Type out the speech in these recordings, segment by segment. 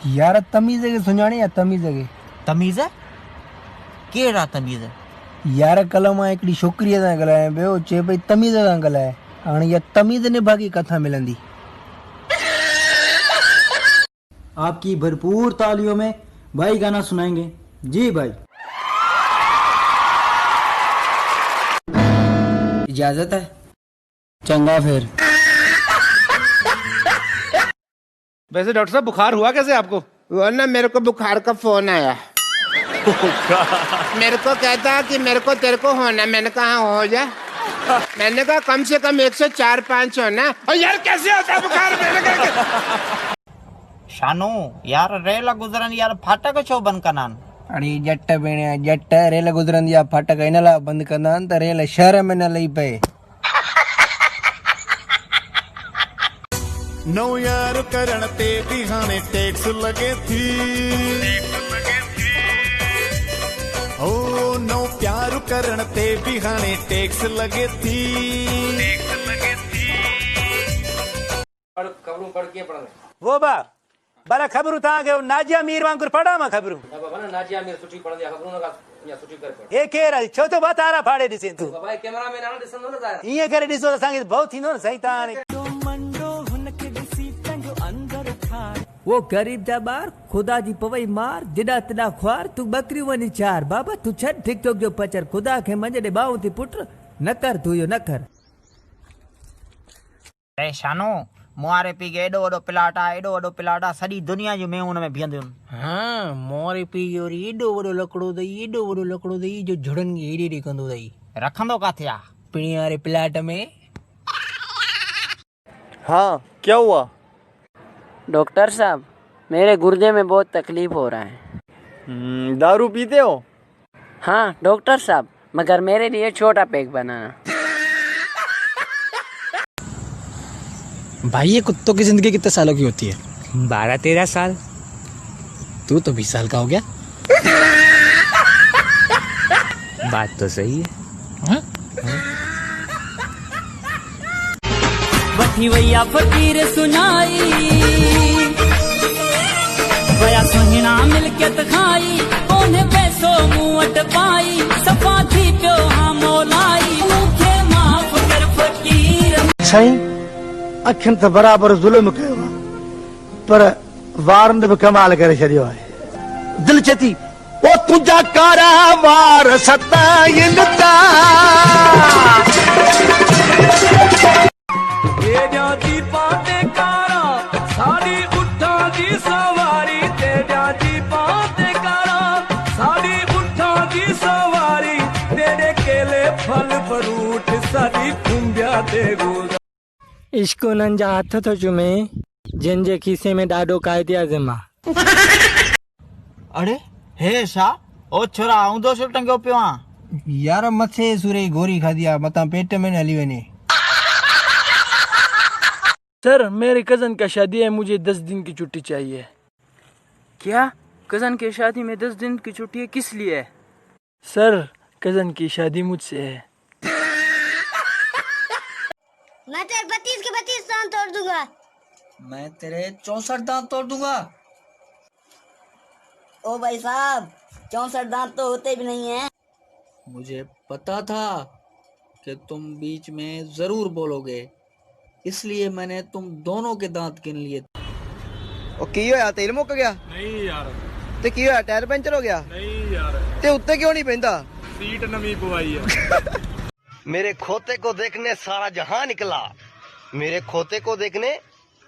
यार तमीज़ के सुञाणे या तमीज़ के तमीज़ केड़ा तमीज़ यार कल मां हिकिड़ी छोकिरीअ सां ॻाल्हायां पियो चए पई तमीज़ सां ॻाल्हाए हाणे इहा तमीज़ निभागी किथां मिलंदी। आपकी भरपूर तालियों में भाई गाना सुनाएंगे। जी भाई। इजाजत है। चंगा फिर। वैसे डॉक्टर साहब बुखार हुआ कैसे आपको? वो ना मेरे को बुखार का फोन आया। मेरे को कहता कि मेरे को तेरे को होना। मैंने कहा हो जा। मैंने कहा कम से कम 104-5 होना। और यार कैसे होता है बुखार? मैंने कहा शानू यार रेल गुजरन यार फाटक छो बंद कनान? अड़ी जट भेण जट रेल गुजरंदी आहे फाटक इन लाइ बंदि कंदा आहिनि त रेल शहर में न लही पए। नौ यार करण ते भी हाणे टैक्स लगे थी। ओ नौ प्यार करण ते भी हाणे टैक्स लगे थी। खबरूं पढ़ के पढ़ वो बा बाला खबरूं था के नाजिया मीर वांगुर पढ़ा मा खबरूं बाबा ना नाजिया मीर सुठी पढ़ंदी आहे खबरूं ना या सुठी करे पढ़ ए केरा छो तो बात आरा फाड़े दिसे तू बाबा कैमरा में ना दिसंदो ना तारा इए करे दिसो त संगे बहुत थींदो न सही ताने। वो गरीब जा बार खुदा जी पवई मार जिडा तिडा ख्वार तू बकरी वनी चार बाबा तू छड टिकटॉक जो पचर खुदा के मंजडे बाऊ थी पुट न कर तू यो न कर। ए शानू मुआरे पी के एडो वडो प्लाट आ एडो वडो प्लाट आ सॼी दुनिया जो मेहूं उन में बीहंदियूं। हाँ मोरे पी जो एडो वडो लकड़ो दई जो झुड़न एडी एडी कंदो दई रखंदो काथे आ? पिणी वाले प्लाट में। हाँ क्या हुआ? डॉक्टर साहब मेरे गुर्दे में बहुत तकलीफ हो रहा है। दारू पीते हो? हाँ डॉक्टर साहब मगर मेरे लिए छोटा पैक बनाना। भाई ये कुत्तों की जिंदगी कितने सालों की होती है? 12-13 साल। तू तो 20 साल का हो गया। बात तो सही है। हाँ? वठी वैया फकीर सुनाई वया सुहिना मिलके खाई ओने पैसो मुंह अट पाई सफा थी पियो हाँ मौलाई मूंखे माफ कर फकीर। साईं अखिन तो बराबर जुल्म कयो पर वारन भी कमाल करे छॾियो आहे। दिल चेती ओ तुझा कारा वार सताइन ता ए जाती पाते कारा साडी उठा दी सवारी ते जाती पाते कारा साडी उठा दी सवारी तेरे केले फल फ्रूट साडी खुंबिया दे गोदा। इश्क उन्हनि जा हथ थो चुमे जिन जे खीसे में ॾाढो क़ाइदे-आज़म आ। अड़े हे छा ओ छोरा ऊंधो छो टंगियो पियो आ? यार मथे सूरे गोरी खाधी आहे मतां पेट में न हली वञे। सर मेरे कजन का शादी है मुझे 10 दिन की छुट्टी चाहिए। क्या कजन की शादी में 10 दिन की छुट्टी है किस लिए? सर कजन की शादी मुझसे है। मैं तेरे 32 के 32 दांत तोड़ दूंगा। मैं तेरे 64 दांत तोड़ दूंगा। ओ भाई साहब 64 दांत तो होते भी नहीं है। मुझे पता था कि तुम बीच में जरूर बोलोगे इसलिए मैंने तुम दोनों के दांत गिन लिए। ओ की होया तेल मुक गया? नहीं यार। ते की होया टायर पंचर हो गया? नहीं यार। ते उत्ते क्यों नहीं पैंदा? सीट नवी पवाई है। मेरे खोते को देखने सारा जहां निकला, मेरे खोते को देखने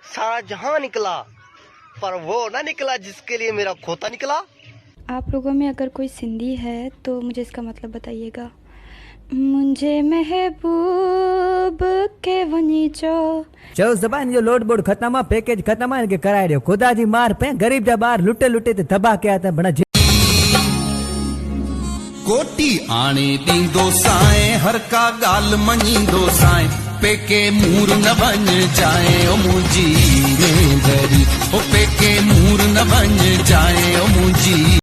सारा जहां निकला, पर वो ना निकला जिसके लिए मेरा खोता निकला। आप लोगों में अगर कोई सिंधी है तो मुझे इसका मतलब बताइएगा। मुझे महबूब के वनी चो जबान जो लोड बोर्ड खत्म है पैकेज खत्म है इनके कराए दियो खुदा जी मार पे गरीब जा बार लुटे लुटे ते दबा के आता बड़ा कोटी आने दींदो साए हर का गाल मनींदो साए पेके मूर न बन जाए ओ मुंजी में दरी ओ पेके मूर न बन जाए ओ मुंजी।